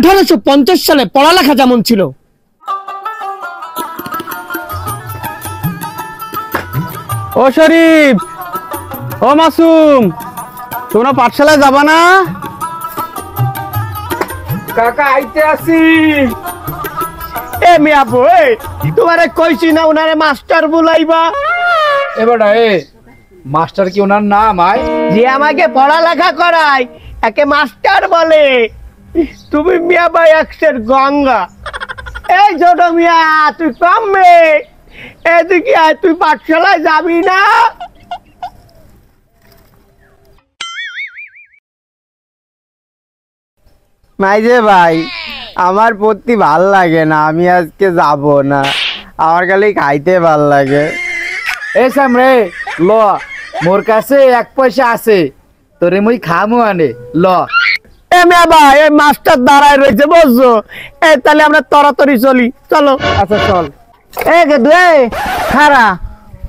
1850 সালে পড়ালেখা যেমন ছিল। ও শরীফ, ও মাসুম, তোমরা পাঠশালায় যাবা না? কাকা আইতে আসি। এ মিয়া বই, তোমারে কইছি না উনারে মাস্টার বুলাইবা। এবারে মাস্টার কি ওনার নাম? যে আমাকে পড়ালেখা করায় একে মাস্টার বলে। তুমি মিয়া ভাই একশের গঙ্গা। এই ছোট মিয়া, তুই কমবে এদিকে আয়, তুই পাঠশালায় যাবি না? মাইজে ভাই, আমার পড়তে ভাল লাগে না, আমি আজকে যাব না, আমার খালি খাইতে ভাল লাগে। এ সামরে ল, মোর কাছে 1 পয়সা আছে, তোরে মুই খামু আনে ল। এ মিয়া ভাই, এই মাস্টার দাঁড়ায় রয়েছে বুঝছো? তাহলে আমরা তরাতরি চলি, চলো। আচ্ছা চল। খারা,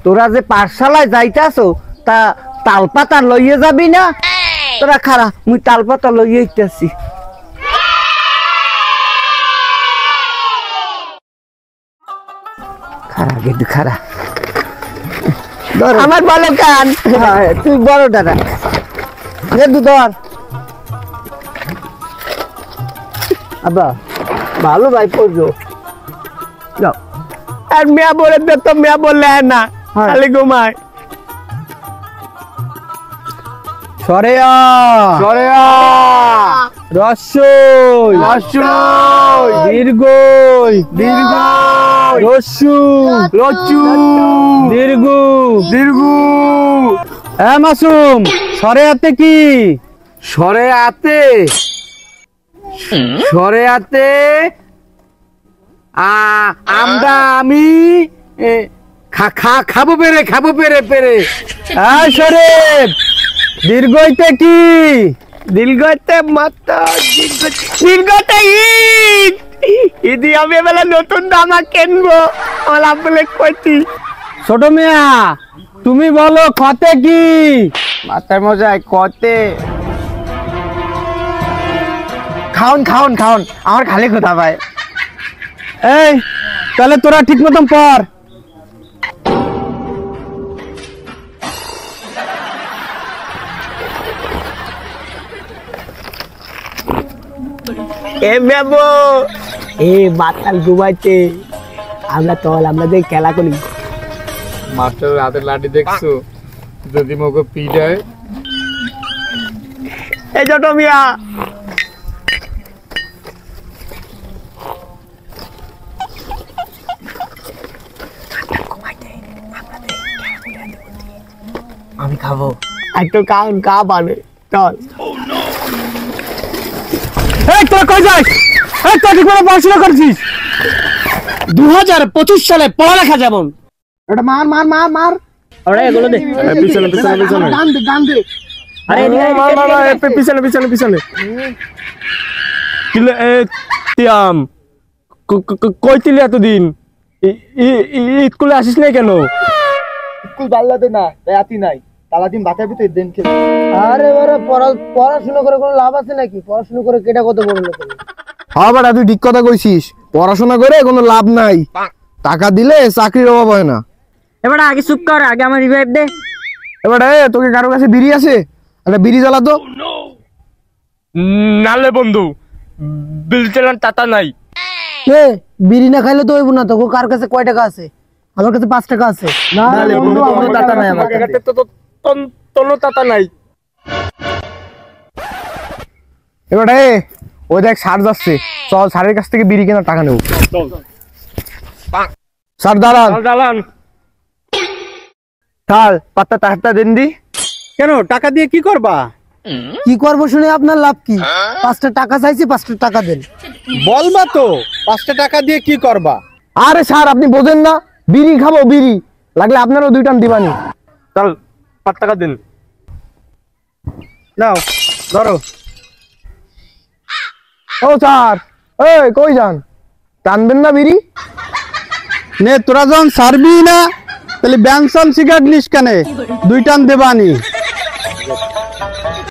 তোরা যে পাঠশালায় যাইতাছো তা তালপাতা লইয়ে যাবি না? তোরা খারা, মুই তালপাতা লইয়ে আইতাছি। খারা গেদু খারা, আমার ভালো কান। তুই বড় দাদা গেদু ধর। আবা ভালো ভাই পড়ছো। যাও। আর মিয়া বলে দে তো, মিয়া বললে না, খালি ঘুমায়। সরেয়া সরেয়া রস্যই রস্যই দীর্ঘই দীর্ঘই রস্যু রচু দীর্ঘ দীর্ঘ। হ্যাঁ মাসুম, সরেয়াতে কি? সরেয়াতে সরেয়াতে আমরা আমি খাবো পেরে পেরে। হ্যাঁ শরীফ, দীর্ঘইতে কি? দীর্ঘতে মাত্র দীর্ঘতে ঈদ। ঈদি আমি এবেলা নতুন জামা কিনবো, আমার আব্বুলে কইতি। ছোট মিয়া, তুমি বলো কতে কি? মাথায় মজায় কতে খাওন খাওন খাওন, আমার খালি কথা ভাই। এই তাহলে তোরা ঠিক মতন পড়। এ মেবো, এ মাতাল ঘুমাইছে, আমরা যে খেলা করি। মাস্টারের হাতে লাঠি দেখছো? যদি মোকে পিটায়। এই ছোট মিয়া, আমি খাবো। একটু খাওন, কা পাবে চল। এই তোরা কই যাস? এই তুই কি করে পড়াশোনা করছিস? 2025 সালে পড়ালেখা যেমন। এটা মার মার মার মার। আরে এগুলো দে, পিছনে পিছনে পিছনে গান দে গান দে। আরে পিছনে পিছনে পিছনে। কিলে তিয়াম কই ছিলি এতদিন? স্কুলে আসিস নাই কেন? স্কুল বাল্লাতে না, তাই আতি নাই। তালাদিন বাতার ভিতরে দিন খেলে। আরে বারে পড়াশোনা করে কোনো লাভ আছে নাকি? পড়াশোনা করে কেটা কত বড় লোক হবে? হ্যাঁ বেটা, তুই ঠিক কথা কইছিস। পড়াশোনা করে কোনো লাভ নাই, টাকা দিলে চাকরির অভাব হয় না। এবার আগে চুপ কর, আগে আমার রিভাইভ দে। এবার তোকে কারো কাছে বিড়ি আছে? একটা বিড়ি জ্বালা তো। নালে বন্ধু, বিল চালান টাকা নাই। বিড়ি না খাইলে তো হইব না। তো কার কাছে কয় টাকা আছে? আমার কাছে 5 টাকা আছে। না বন্ধু, আমার টাকা নাই। আমার কাছে তোর টাকা নাই। এবার ওই দেখ সার যাচ্ছে, চল সারের কাছ থেকে বিড়ি কেনার টাকা নেব। স্যার দাঁড়ান দালান, স্যার পাত্তা টাকাটা দেন দি। কেন টাকা দিয়ে কি করবা? কি করবো শুনে আপনার লাভ কি? 5টা টাকা চাইছি, 5টা টাকা দেন। বলবা তো 5টা টাকা দিয়ে কি করবা? আরে স্যার আপনি বোঝেন না, বিড়ি খাবো বিড়ি, লাগলে আপনারও 2 টান দিবানি। চল 5 টাকা দিন। নাও ধরো। ও স্যার, এই কই যান? টানবেন না বিড়ি? নে তোরা যখন সারবি না, তাহলে ব্যাংসন সিগারেট নিস কেন? 2 টান দেবানি।